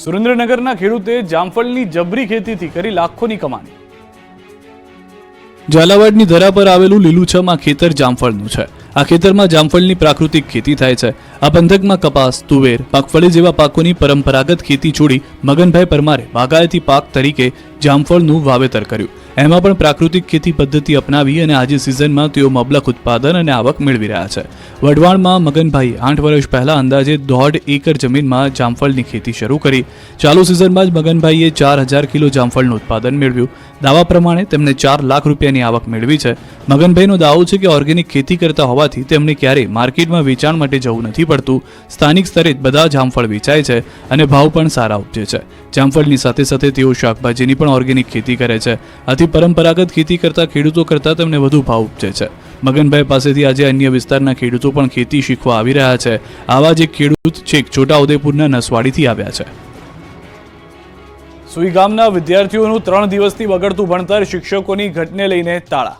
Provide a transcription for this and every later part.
સુરેન્દ્રનગરના ખેડૂતે જામફળની જબરી ખેતીથી કરી લાખોની કમાણી। ઝાલાવાડની ધરા પર આવેલું લીલુંછમ આ ખેતર જામફળનું છે। આ ખેતરમાં જામફળની પ્રાકૃતિક ખેતી થાય છે। આ પંથકમાં કપાસ, તુવેર, મગફળી જેવા પાકોની પરંપરાગત ખેતી છોડી મગનભાઈ પરમારે બાગાયતી પાક તરીકે જામફળનું વાવેતર કર્યું। એમાં પણ પ્રાકૃતિક ખેતી પદ્ધતિ અપનાવી અને આજે સિઝનમાં તેઓ મબલખ ઉત્પાદન અને આવક મેળવી રહ્યા છે। વઢવાણમાં મગનભાઈ 8 વર્ષ પહેલા અંદાજે 1.5 એકર જમીનમાં જામફળની ખેતી શરૂ કરી। ચાલુ સિઝનમાં જ મગનભાઈએ 4000 કિલો જામફળનું ઉત્પાદન મેળવ્યું। દાવા પ્રમાણે તેમને 4 લાખ રૂપિયાની આવક મેળવી છે। મગનભાઈનો દાવો છે કે ઓર્ગેનિક ખેતી કરતા હોવાથી તેમને ક્યારેય માર્કેટમાં વેચાણ માટે જવું નથી પડતું। સ્થાનિક સ્તરે જ બધા જામફળ વેચાય છે અને ભાવ પણ સારા ઉપજે છે। જામફળની સાથે સાથે તેઓ શાકભાજીની પણ ઓર્ગેનિક ખેતી કરે છે। આથી પરંપરાગત ખેતી કરતા ખેડૂતો કરતાં તેમને વધુ ભાવ ઉપજે છે। મગનભાઈ પાસેથી આજે અન્ય વિસ્તારના ખેડૂતો પણ ખેતી શીખવા આવી રહ્યા છે। આવા જ એક ખેડૂત છેક છોટાઉદેપુરના નસવાડીથી આવ્યા છે। સુઈ ગામના વિદ્યાર્થીઓનું 3 દિવસથી બગડતું ભણતર, શિક્ષકોની ઘટને લઈને તાળા।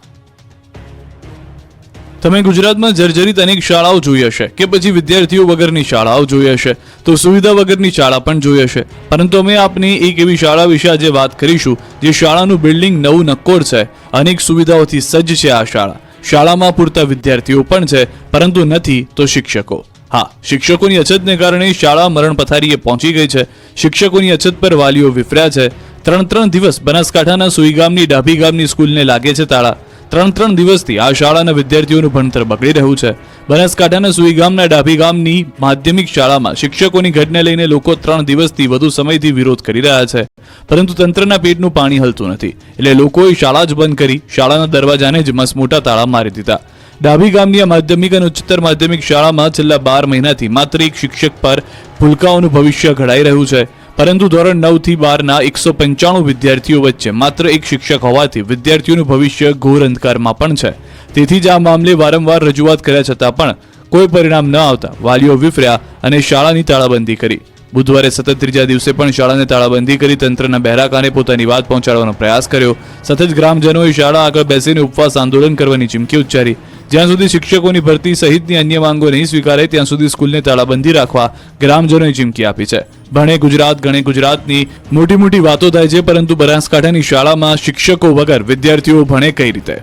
તમે ગુજરાતમાં જર્જરિત અનેક શાળાઓ જોઈ હશે કે પછી વિદ્યાર્થીઓ વગરની શાળાઓ જોઈ હશે તો સુવિધા વગરની શાળા પણ જોઈ હશે, પરંતુ અમે આપને એક એવી શાળા વિશે આજે વાત કરીશું જે શાળાનું બિલ્ડિંગ નવું નક્કોર છે। અનેક સુવિધાઓથી સજ્જ છે આ શાળા। શાળામાં પૂરતા વિદ્યાર્થીઓ પણ છે, પરંતુ નથી તો શિક્ષકો। હા, શિક્ષકોની અછતને કારણે શાળા મરણ પથારીએ પહોંચી ગઈ છે। શિક્ષકોની અછત પર વાલીઓ વિફર્યા છે। 3 દિવસ બનાસકાંઠાના સુઈ ગામની ડાભી ગામની સ્કૂલને લાગે છે તાળા। 3 દિવસથી આ શાળાના વિદ્યાર્થીઓનું ભણતર બગડી રહ્યું છે। બનાસકાંઠાના સુઈ ગામના ડાભી ગામની માધ્યમિક શાળામાં શિક્ષકોની ઘટને લઈને લોકો 3 દિવસથી વધુ સમયથી વિરોધ કરી રહ્યા છે, પરંતુ તંત્રના પેટનું પાણી હલતું નથી, એટલે લોકોએ શાળા જ બંધ કરી શાળાના દરવાજાને જ મસમોટા તાળા મારી દીધા। ડાભી ગામની આ માધ્યમિક અને ઉચ્ચતર માધ્યમિક શાળામાં છેલ્લા 12 મહિનાથી માત્ર એક શિક્ષક પર ભૂલકાઓનું ભવિષ્ય ઘડાઈ રહ્યું છે, પરંતુ ધોરણ 9 થી 12 ના 195 વિદ્યાર્થીઓ વચ્ચે માત્ર એક શિક્ષક હોવાથી વિદ્યાર્થીઓનું ભવિષ્ય ઘોર અંધકારમાં પણ છે। તેથી જ આ મામલે વારંવાર રજૂઆત કર્યા છતાં પણ કોઈ પરિણામ ન આવતા વાલીઓ વિફર્યા અને શાળાની તાળાબંધી કરી। બુધવારે સતત 3જા દિવસે પણ શાળાને તાળાબંધી કરી તંત્રના બહેરા કાને પોતાની વાત પહોંચાડવાનો પ્રયાસ કર્યો। સતત ગ્રામજનોએ શાળા આગળ બેસીને ઉપવાસ આંદોલન કરવાની ચીમકી ઉચ્ચારી। જ્યાં સુધી શિક્ષકોની ભરતી સહિતની અન્ય માંગો નહીં સ્વીકારે ત્યાં સુધી સ્કૂલને તાળાબંધી રાખવા ગ્રામજનોએ ચીમકી આપી છે। ભણે ગુજરાત ગણે ગુજરાતની મોટી વાતો થાય છે, પરંતુ બનાસકાંઠાની શાળામાં શિક્ષકો વગર વિદ્યાર્થીઓ ભણે કઈ રીતે?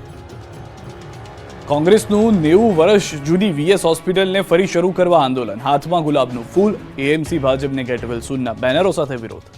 કોંગ્રેસનું 90 વર્ષ જૂની વીએસ હોસ્પિટલને ફરી શરૂ કરવા આંદોલન। હાથમાં ગુલાબનું ફૂલ, એએમસી ભાજપને ગેટ વેલ સૂનના બેનરો સાથે વિરોધ।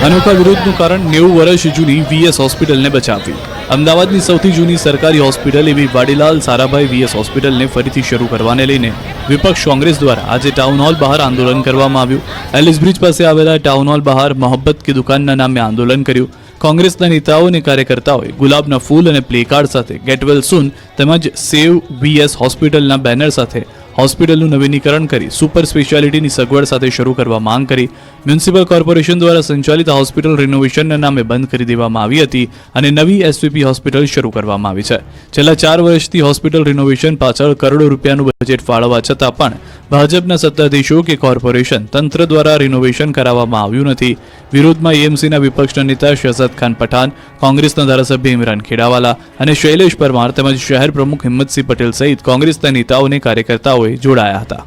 અનોખા વિરોધનું કારણ 90 વર્ષ જૂની વીએસ હોસ્પિટલને બચાવવી। અમદાવાદની સૌથી જૂની સરકારી હોસ્પિટલ એવી વાડીલાલ સારાભાઈ વીએસ હોસ્પિટલને ફરીથી શરૂ કરવાને લઈને વિપક્ષ કોંગ્રેસ દ્વારા આજે ટાઉન હોલ બહાર આંદોલન કરવામાં આવ્યું। એલિસ બ્રિજ પાસે આવેલા ટાઉન હોલ બહાર મોહબ્બત કી દુકાનના નામે આંદોલન કર્યું। કોંગ્રેસના નેતાઓ અને કાર્યકર્તાઓએ ગુલાબના ફૂલ અને પ્લેકાર્ડ સાથે ગેટ વેલ સૂન તેમજ સેવ વીએસ હોસ્પિટલના બેનર સાથે હોસ્પિટલનું નવીનીકરણ કરી સુપર સ્પેશિયાલિટીની સગવડ સાથે શરૂ કરવા માંગ કરી। મ્યુનિસિપલ કોર્પોરેશન દ્વારા સંચાલિત હોસ્પિટલ રિનોવેશનના નામે બંધ કરી દેવામાં આવી હતી અને નવી એસવીપી હોસ્પિટલ શરૂ કરવામાં આવી છે। છેલ્લા 4 વર્ષથી હોસ્પિટલ રિનોવેશન પાછળ કરોડો રૂપિયાનું બજેટ ફાળવવા છતાં પણ ભાજપના સત્તાધીશો કે કોર્પોરેશન તંત્ર દ્વારા રિનોવેશન કરાવવામાં આવ્યું નથી। વિરોધમાં એએમસીના વિપક્ષના નેતા શહજાદ ખાન પઠાણ, કોંગ્રેસના ધારાસભ્ય ઇમરાન ખેડાવાલા અને શૈલેષ પરમાર તેમજ શહેર પ્રમુખ હિંમતસિંહ પટેલ સહિત કોંગ્રેસના નેતાઓ અને કાર્યકર્તાઓએ જોડાયા હતા।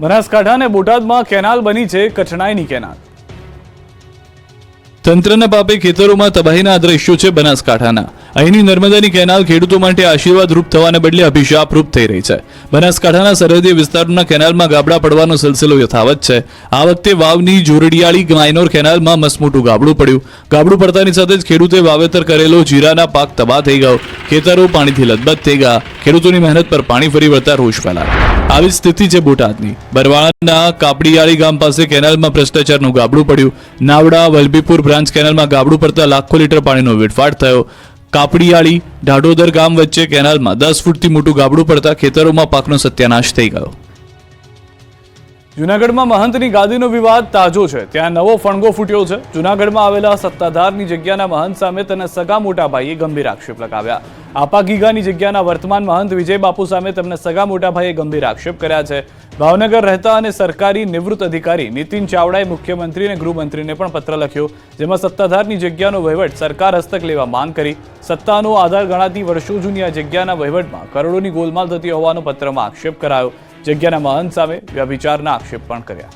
બનાસકાંઠા અને બોટાદમાં કેનાલ બની છે કઠણાઈની કેનાલ। તંત્રના પાપે ખેતરોમાં તબાહીના દ્રશ્યો છે બનાસકાંઠાના। અહીંની નર્મદાની કેનાલ ખેડૂતો માટે આશીર્વાદ રૂપ થવાને બદલે અભિશાપ રૂપ થઈ રહી છે। બનાસકાંઠાના સરહદી વિસ્તારોના કેનાલમાં ગાબડા પડવાનો સિલસિલો યથાવત છે। આ વખતે વાવની જોરડિયાળી માઇનોર કેનાલમાં મસમોટું ગાબડું પડ્યું। ગાબડું પડતાની સાથે જ ખેડૂતે વાવેતર કરેલો જીરાના પાક તબાહ થઈ ગયો। ખેતરો પાણીથી લથબથ થઈ ગયા। ખેડૂતોની મહેનત પર પાણી ફરી વળતા રોષ ફેલાયો। આવી સ્થિતિ છે બોટાદની। બરવાળાના કાપડીયાળી ગામ પાસે કેનાલમાં ભ્રષ્ટાચારનું ગાબડું પડ્યું। નાવડા વલભીપુર બ્રાન્ચ કેનાલમાં ગાબડું પડતા લાખો લીટર પાણીનો વેડફાટ થયો। કાપડીયાળી ઢાઢોદર ગામ વચ્ચે કેનાલમાં 10 ફૂટથી મોટું ગાબડું પડતા ખેતરોમાં પાકનો સત્યાનાશ થઈ ગયો। જૂનાગઢમાં મહંતની ગાદીનો વિવાદ તાજો છે. ત્યાં નવો ફણગો ફૂટ્યો છે. જૂનાગઢમાં આવેલા સત્તાધારની જગ્યાના મહંત સામે તેના સગા મોટા ભાઈએ ગંભીર આક્ષેપ લગાવ્યા. આપા ગીગાની જગ્યાના વર્તમાન મહંત વિજય બાપુ સામે તેમના સગા મોટા ભાઈએ ગંભીર આક્ષેપ કર્યા છે. ભાવનગર રહેતા અને સરકારી નિવૃત્ત અધિકારી નીતિન ચાવડાએ મુખ્યમંત્રી અને ગૃહમંત્રીને પણ પત્ર લખ્યો, જેમાં સત્તાધારની જગ્યાનો વહીવટ સરકાર હસ્તક લેવા માંગ કરી. સત્તાનો આધાર ગણાતી વર્ષો જૂની આ જગ્યાના વહીવટમાં કરોડોની ગોલમાલ થતી હોવાનો પત્રમાં આક્ષેપ કરાયો. જગ્યાના મહંત સામે વ્યભિચારના આક્ષેપ પણ કર્યા.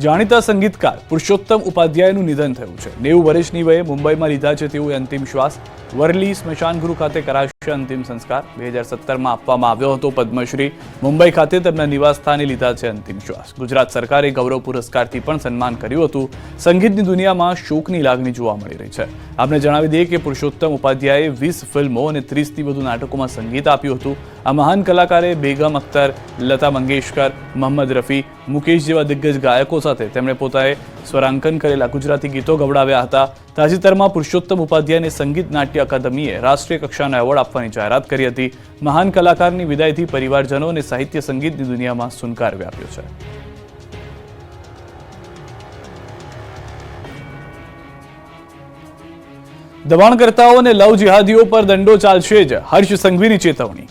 જાણીતા સંગીતકાર પુરુષોત્તમ ઉપાધ્યાયનું નિધન થયું છે. 90 વર્ષની વયે મુંબઈમાં લીધા છે તેઓએ અંતિમ શ્વાસ. વરલી સ્મશાન ગૃહ ખાતે કરાશે અંતિમ સંસ્કાર. 2017માં આપવામાં આવ્યો હતો પદ્મશ્રી. મુંબઈ ખાતે તેમના નિવાસ સ્થાને લીધા છે અંતિમ શ્વાસ. ગુજરાત સરકારે ગૌરવ પુરસ્કારથી પણ સન્માન કર્યું હતું. સંગીતની દુનિયામાં શોકની લાગણી જોવા મળી રહી છે. આપને જણાવી દઈએ કે પુરુષોત્તમ ઉપાધ્યાયે 20 ફિલ્મો અને 30થી વધુ નાટકોમાં સંગીત આપ્યું હતું. આ મહાન કલાકારે બેગમ અખ્તર, લતા મંગેશકર, મોહમ્મદ રફી, મુકેશ જેવા દિગ્ગજ ગાયકો સાથે તેમણે પોતાએ સ્વરાંકન કરેલા ગુજરાતી ગીતો ગવડાવ્યા હતા. તાજેતરમાં પુરુષોત્તમ ઉપાધ્યાયને સંગીત નાટ્ય અકાદમીએ રાષ્ટ્રીય કક્ષાનો એવોર્ડ આપવાની જાહેરાત કરી હતી. મહાન કલાકારની વિદાયથી પરિવારજનો અને સાહિત્ય સંગીતની દુનિયામાં સુનકાર વ્યાપ્યો છે. દબાણકર્તાઓ અને લવ જિહાદીઓ પર દંડો ચાલશે જ, હર્ષ સંઘવીની ચેતવણી.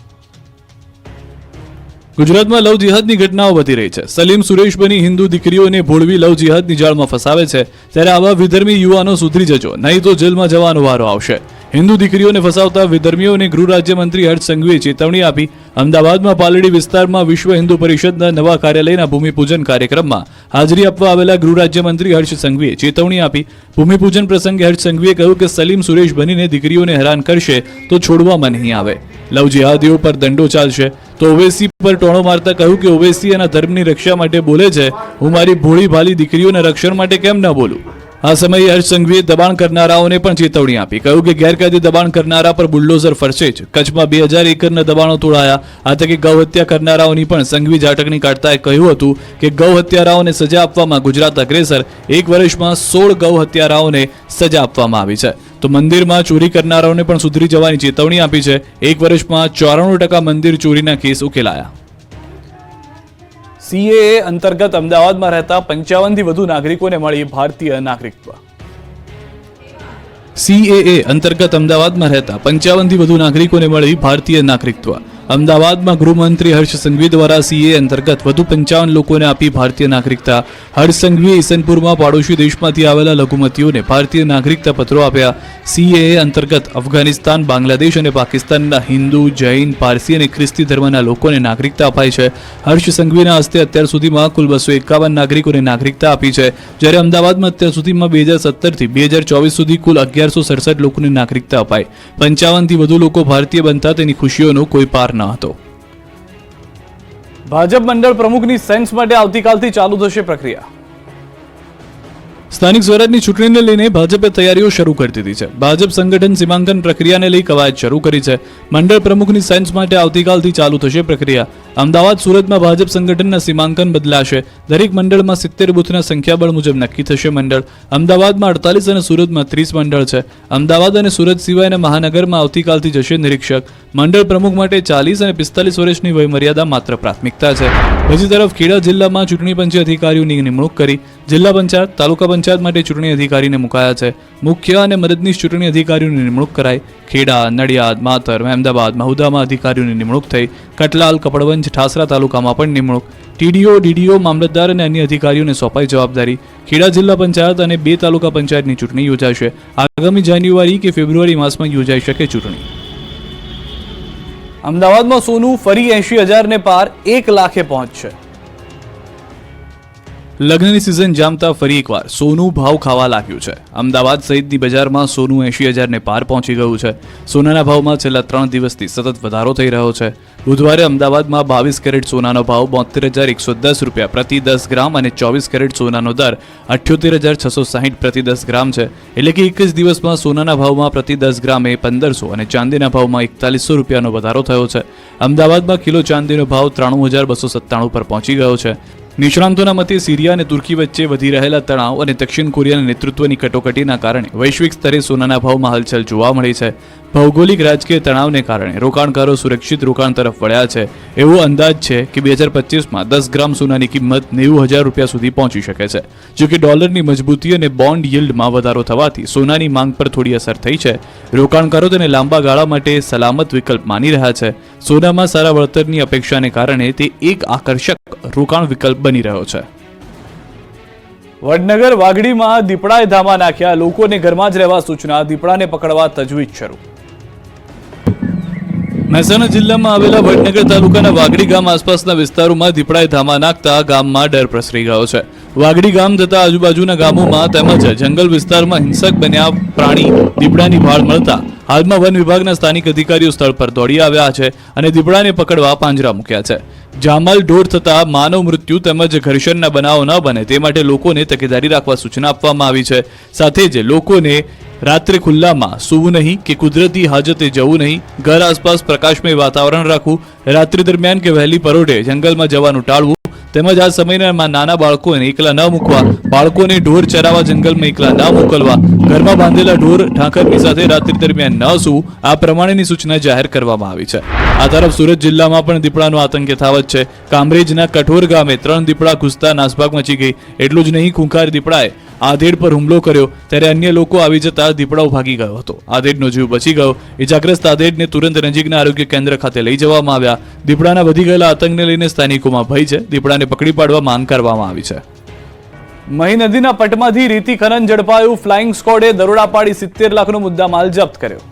ગુજરાતમાં લવ જિહાદની ઘટનાઓ વધી રહી છે. સલીમ સુરેશ બની હિન્દુ દીકરીઓને ભોળવી લવ જિહાદની જાળમાં ફસાવે છે. ત્યારે આવા વિધર્મી યુવાનો સુધરી જજો, નહીં તો જેલમાં જવાનો વારો આવશે. હિન્દુ દીકરીઓને ફસાવતા વિધર્મીઓને ગૃહ રાજ્યમંત્રી હર્ષ સંઘવીએ ચેતવણી આપી. અમદાવાદમાં પાલડી વિસ્તારમાં વિશ્વ હિન્દુ પરિષદના નવા કાર્યાલયના ભૂમિપૂજન કાર્યક્રમમાં હાજરી આપવા આવેલા ગૃહ રાજ્યમંત્રી હર્ષ સંઘવીએ ચેતવણી આપી. ભૂમિપૂજન પ્રસંગે હર્ષ સંઘવીએ કહ્યું કે સલીમ સુરેશ બનીને દીકરીઓને હેરાન કરશે તો છોડવામાં નહીં આવે. લવ જિહાદીઓ પર દંડો ચાલશે. તો ઓવૈસી પર ટોણો મારતા કહ્યું કે ઓવૈસી એના ધર્મની રક્ષા માટે બોલે છે, હું મારી ભોળી ભાલી દીકરીઓના રક્ષણ માટે કેમ ન બોલું. આ સમયે હર્ષ સંઘવીએ દબાણ કરનારાઓને પણ ચેતવણી આપી. કહ્યું કે ગેરકાયદે દબાણ કરનારા પર બુલડોઝર ફરશે જ. કચ્છમાં 2000 એકરના દબાણો તોડાયા. આ તકે ગૌ હત્યા કરનારાઓની પણ સંઘવી ઝાટકણી કાઢતા કહ્યું હતું કે ગૌ હત્યારાઓને સજા આપવામાં ગુજરાત અગ્રેસર. 1 વર્ષમાં 16 ગૌ હત્યારાઓને સજા આપવામાં આવી છે. તો મંદિરમાં ચોરી કરનારાઓને પણ સુધરી જવાની ચેતવણી આપી છે. 1 વર્ષમાં 94% મંદિર ચોરીના કેસ ઉકેલાયા. CAA અંતર્ગત અમદાવાદમાં રહેતા 55થી વધુ નાગરિકોને મળી ભારતીય નાગરિકત્વ. CAA અંતર્ગત અમદાવાદમાં રહેતા 55થી વધુ નાગરિકોને મળી ભારતીય નાગરિકત્વ. અમદાવાદમાં ગૃહમંત્રી હર્ષ સંઘવી દ્વારા CAA અંતર્ગત વધુ 55 લોકોને આપી ભારતીય નાગરિકતા. હર્ષ સંઘવીએ ઈસનપુરમાં પાડોશી દેશમાંથી આવેલા લઘુમતીઓને ભારતીય નાગરિકતા પત્રો આપ્યા. CAA અંતર્ગત અફઘાનિસ્તાન, બાંગ્લાદેશ અને પાકિસ્તાનના હિન્દુ, જૈન, પારસી અને ખ્રિસ્તી ધર્મના લોકોને નાગરિકતા અપાઈ છે. હર્ષ સંઘવીના હસ્તે અત્યાર સુધીમાં કુલ 251 નાગરિકોને નાગરિકતા આપી છે. જ્યારે અમદાવાદમાં અત્યાર સુધીમાં 2017થી 2024 સુધી કુલ 1167 લોકોને નાગરિકતા અપાઈ. 55થી વધુ લોકો ભારતીય બનતા તેની ખુશીઓનો કોઈ પાર ન હતો. ભાજપ મંડળ પ્રમુખની સેન્સ માટે આવતીકાલથી ચાલુ થશે પ્રક્રિયા. સ્થાનિક સ્વરાજની ચૂંટણીને લઈને ભાજપે તૈયારીઓ શરૂ કરી દીધી છે. ભાજપ સંગઠન સીમાંકન પ્રક્રિયાને લઈ કવાયત શરૂ કરી છે. મંડળ પ્રમુખની સેન્સ માટે આવતીકાલથી ચાલુ થશે પ્રક્રિયા. અમદાવાદ, સુરતમાં ભાજપ સંગઠનના સીમાંકન બદલાશે. દરેક મંડળમાં 70 બૂથના સંખ્યાબળ મુજબ નક્કી થશે મંડળ. અમદાવાદમાં 48 અને સુરતમાં 30 મંડળ છે. અમદાવાદ અને સુરત સિવાયના મહાનગરમાં આવતીકાલથી જશે નિરીક્ષક. મંડળ પ્રમુખ માટે 40 અને 45 વર્ષની વયમર્યાદા માત્ર પ્રાથમિકતા છે. બીજી તરફ ખેડા જિલ્લામાં ચૂંટણી પંચે અધિકારીઓની નિમણૂક કરી. જિલ્લા પંચાયત, તાલુકા પંચાયત માટે ચૂંટણી અધિકારીને મુકાયા છે. મુખ્ય અને મદદનીશ ચૂંટણી અધિકારીઓની નિમણૂક કરાઈ. ખેડા, નડિયાદ, માતર, મહેમદાબાદ, મહુદામાં અધિકારીઓની નિમણૂક થઈ. કટલાલ, કપડવંજ, ઠાસરા તાલુકામાં પણ નિમણૂક. TDO, DDO, મામલતદાર અને અન્ય અધિકારીઓને સોંપાઈ જવાબદારી. ખેડા જિલ્લા પંચાયત અને 2 તાલુકા પંચાયતની ચૂંટણી યોજાશે. આગામી જાન્યુઆરી કે ફેબ્રુઆરી માસમાં યોજાઈ શકે ચૂંટણી. અમદાવાદમાં સોનું ફરી 80,000 ને પાર, 1 લાખે પહોંચશે. લગ્નની સિઝન જામતા ફરી એકવાર સોનું ભાવ ખાવા લાગ્યું છે. અમદાવાદ સહિતની બજારમાં સોનું 80,000 ને પાર પહોંચી ગયું છે. સોનાના ભાવમાં છેલ્લા 3 દિવસથી સતત વધારો થઈ રહ્યો છે. બુધવારે અમદાવાદમાં 22 કેરેટ સોનાનો ભાવ 72,110 રૂપિયા પ્રતિ 10 ગ્રામ અને 24 કેરેટ સોનાનો દર 78,660 પ્રતિ 10 ગ્રામ છે. એટલે કે એક જ દિવસમાં સોનાના ભાવમાં પ્રતિ 10 ગ્રામે 1500 અને ચાંદીના ભાવમાં 4100 રૂપિયાનો વધારો થયો છે. અમદાવાદમાં કિલો ચાંદીનો ભાવ 93,297 પર પહોંચી ગયો છે. નિષ્ણાંતોના મતે સિરિયા અને તુર્કી વચ્ચે વધી રહેલા તણાવ અને દક્ષિણ કોરિયાના નેતૃત્વની કટોકટીના કારણે વૈશ્વિક સ્તરે સોનાના ભાવમાં હલચલ જોવા મળી છે. ભૌગોલિક રાજકીય તણાવને કારણે રોકાણકારો સુરક્ષિત રોકાણ તરફ વળ્યા છે. એવો અંદાજ છે કે 2025માં 10 ગ્રામ સોનાની કિંમત 90,000 રૂપિયા સુધી પહોંચી શકે છે. જો કે ડોલરની મજબૂતી અને બોન્ડ યીલ્ડમાં વધારો થવાથી સોનાની માંગ પર થોડી અસર થઈ છે. રોકાણકારો તેને લાંબા ગાળા માટે સલામત વિકલ્પ માની રહ્યા છે. સોનામાં સારા વળતરની અપેક્ષાને કારણે તે એક આકર્ષક રોકાણ વિકલ્પ બની રહ્યો છે. વડનગર વાઘડીમાં દીપડાએ ધામા નાખ્યા. લોકોને ઘરમાં જ રહેવા સૂચના. દીપડાને પકડવા તજવીજ શરૂ. મહેસાણા જિલ્લામાં આવેલા વડનગર તાલુકાના વાઘડી ગામ આસપાસના વિસ્તારોમાં દીપડાએ ધામા નાખતા ગામમાં ડર પ્રસરી ગયો છે. વાઘડી ગામ તથા આજુબાજુના ગામોમાં તેમજ જંગલ વિસ્તારમાં હિંસક બન્યા પ્રાણી દીપડાની ભાળ મળતા હાલમાં વન વિભાગના સ્થાનિક અધિકારીઓ સ્થળ પર દોડી આવ્યા છે અને દીપડાને પકડવા પાંજરા મૂક્યા છે. જામલ ઢોર થતા માનવ મૃત્યુ તેમજ ઘર્ષણના બનાવો ન બને તે માટે લોકોને તકેદારી રાખવા સૂચના આપવામાં આવી છે. સાથે જ લોકોને રાત્રે ખુલ્લામાં સૂવું નહીં કે કુદરતી હાજતે જવું નહીં. ઘર આસપાસ પ્રકાશમય વાતાવરણ રાખવું. રાત્રિ દરમિયાન કે વહેલી પરોઢે જંગલમાં જવાનું ટાળવું. તેમજ આ સમયમાં નાના બાળકોને એકલા ન મૂકવા. બાળકોને ઢોર ચરાવવા જંગલમાં એકલા ન મોકલવા. ઘરમાં બાંધેલા ઢોર ઢાંકરની સાથે રાત્રિ દરમિયાન ન સૂવું. આ પ્રમાણેની સૂચના જાહેર કરવામાં આવી છે. આ તરફ સુરત જિલ્લામાં પણ દીપડાનો આતંક યથાવત છે. કામરેજના કઠોર ગામે 3 દીપડા ઘૂસતા નાસભાગ મચી ગઈ. એટલું જ નહીં, ખૂંખાર દીપડાએ આધેડ પર હુમલો કર્યો ત્યારે અન્ય લોકો આવી જતા દીપડાઓ ભાગી ગયો હતો. આધેડનો જીવ બચી ગયો. ઇજાગ્રસ્ત આધેડને તુરંત નજીકના આરોગ્ય કેન્દ્ર ખાતે લઈ જવામાં આવ્યા. દીપડાના વધી ગયેલા આતંકને લઈને સ્થાનિકોમાં ભય છે. દીપડાને પકડી પાડવા માંગ કરવામાં આવી છે. મહી નદીના પટમાંથી રેતી ખનન ઝડપાયું. ફ્લાઇંગ સ્કોડે દરોડા પાડી 70 લાખનો મુદ્દામાલ જપ્ત કર્યો.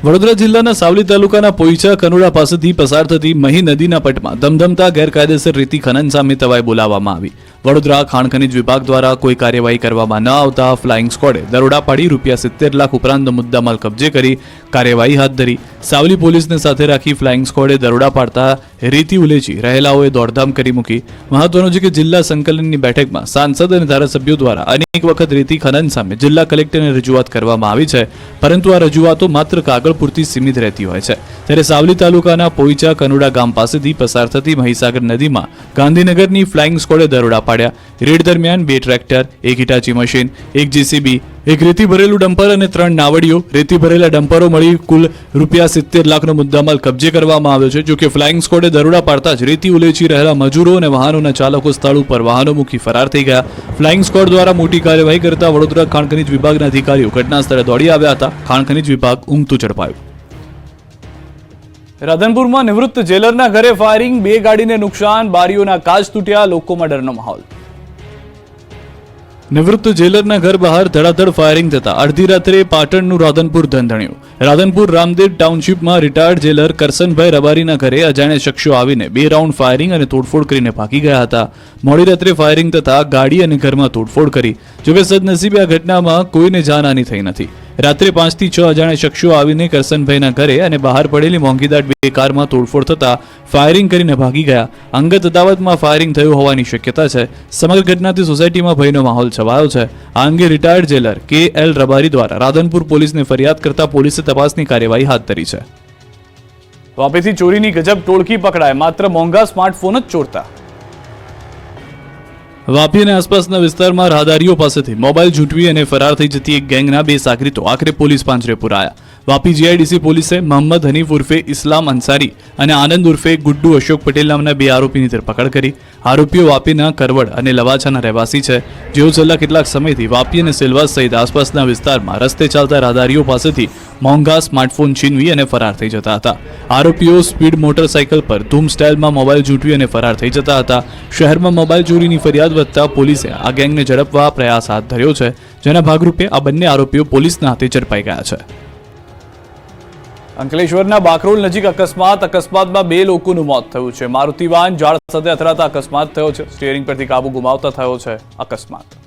વડોદરા જિલ્લાના સાવલી તાલુકાના પોઈચા કનોડા પાસેથી પસાર થતી મહી નદીના પટમાં ધમધમતા ગેરકાયદેસર રેતી ખનન સામે તવાઈ બોલાવવામાં આવી. વડોદરા ખાણ ખનીજ વિભાગ દ્વારા કોઈ કાર્યવાહી કરવામાં ન આવતા ફ્લાઇંગ સ્કોડે દરોડા પાડી ₹70 લાખ ઉપરાંતનો મુદ્દામાલ કબજે કરી કાર્યવાહી હાથ ધરી. સાવલી પોલીસને સાથે રાખી ફ્લાઇંગ સ્કોડે દરોડા પાડતા રેતી ઉલેચી રહેલાઓએ દોડધામ કરી મૂકી. મહત્વનું છે કે જિલ્લા સંકલનની બેઠકમાં સાંસદ અને ધારાસભ્યો દ્વારા અનેક વખત રેતી ખનન સામે જિલ્લા કલેક્ટરને રજૂઆત કરવામાં આવી છે, પરંતુ આ રજૂઆતો માત્ર કાગળ પૂરતી સીમિત રહેતી હોય છે. ત્યારે સાવલી તાલુકાના પોઈચા કનોડા ગામ પાસેથી પસાર થતી મહીસાગર નદીમાં ગાંધીનગરની ફ્લાઇંગ સ્કોડે દરોડા પાડ્યા. રેડ દરમિયાન 2 ટ્રેક્ટર, 1 હિટાચી મશીન, 1 જેસીબી, 1 રેતી ભરેલું ડમ્પર અને 3 નાવડીઓ, રેતી ભરેલા ડમ્પરો મળી કુલ ₹70 લાખનો મુદ્દામાલ કબજે કરવામાં આવ્યો છે. જોકે ફ્લાઇંગ સ્કોડે દરોડા પાડતા જ રેતી ઉલેચી રહેલા મજૂરો અને વાહનોના ચાલકો સ્થળ ઉપર વાહનો મૂકી ફરાર થઈ ગયા. ફ્લાઇંગ સ્કોડ દ્વારા મોટી કાર્યવાહી કરતા વડોદરા ખાણ ખનીજ વિભાગના અધિકારીઓ ઘટના સ્થળે દોડી આવ્યા હતા. ખાણ ખનીજ વિભાગ ઊંઘતું ઝડપાયું. રાધનપુરમાં નિવૃત્ત જેલરના ઘરે ફાયરિંગ, 2 ગાડીને નુકસાન, બારીઓના કાચ તૂટ્યા, લોકોમાં ડરનો માહોલ. નિવૃત્ત જેલરના ઘર બહાર ધડાધડ ફાયરિંગ થતા અડધી રાત્રે પાટણનું રાધનપુર ધણધણ્યું. રાધનપુર રામદેવ ટાઉનશીપમાં રિટાયર્ડ જેલર કરસનભાઈ રબારીના ઘરે અજાણ્યા શખ્સો આવીને 2 રાઉન્ડ ફાયરિંગ અને તોડફોડ કરીને ભાગી ગયા હતા. મોડી રાત્રે ફાયરિંગ થતા ગાડી અને ઘરમાં તોડફોડ કરી. જોકે સદનસીબે આ ઘટનામાં કોઈને જાનહાની થઈ નથી. રાત્રે 5 થી 6 અજાણ્યા શખ્સો આવીને કરસનભાઈના ઘરે અને બહાર પડેલી મોંઘીદાટ 2 કારમાં તોડફોડ થતા ફાયરિંગ કરીને ભાગી ગયા. અંગત અદાવતમાં ફાયરિંગ થયું હોવાની શક્યતા છે. સમગ્ર ઘટનાથી સોસાયટીમાં ભયનો માહોલ છવાયો છે. આ અંગે રિટાયર્ડ જેલર KL રબારી દ્વારા રાધનપુર પોલીસને ફરિયાદ કરતા પોલીસે તપાસની કાર્યવાહી હાથ ધરી છે. વાપીથી ચોરીની ગજબ ટોળકી પકડાય. માત્ર મોંઘા સ્માર્ટફોન જ ચોરતા. વાપી અને આસપાસના વિસ્તારમાં રાહદારીઓ પાસેથી મોબાઈલ ઝૂંટવી અને ફરાર થઈ જતી એક ગેંગના 2 સાગરીતો આખરે પોલીસ પાંજરે પુરાયા. વાપી GIDC પોલીસે મોહમ્મદ હનીફ ઉર્ફે ઇસ્લામ અંસારી અને આનંદ ઉર્ફે ગુડ્ડુ અશોક પટેલ નામના 2 આરોપીની ધરપકડ કરી. આરોપીઓ વાપીના કરવડ અને લવાછાના રહેવાસી છે, જેઓ છેલ્લા કેટલાક સમયથી વાપી અને સેલવાસ સહિત આસપાસના વિસ્તારમાં રસ્તે ચાલતા રાહદારીઓ પાસેથી મોંઘા સ્માર્ટફોન છીનવી અને ફરાર થઈ જતા હતા. આરોપીઓ સ્પીડ મોટરસાયકલ પર ધૂમ સ્ટાઇલમાં મોબાઈલ ઝૂંટવી અને ફરાર થઈ જતા હતા. શહેરમાં મોબાઈલ ચોરીની ફરિયાદ વધતા પોલીસે આ ગેંગને ઝડપવા પ્રયાસ હાથ ધર્યો છે, જેના ભાગરૂપે આ બંને આરોપીઓ પોલીસના હાથે ઝડપાઈ ગયા છે. અંકલેશ્વરના બાકરોલ નજીક અકસ્માતમાં 2 લોકોનું મોત થયું છે. મારુતિ વાન ઝાડ સાથે અથડાતા અકસ્માત થયો છે. સ્ટીયરિંગ પરથી કાબુ ગુમાવતા થયો છે અકસ્માત.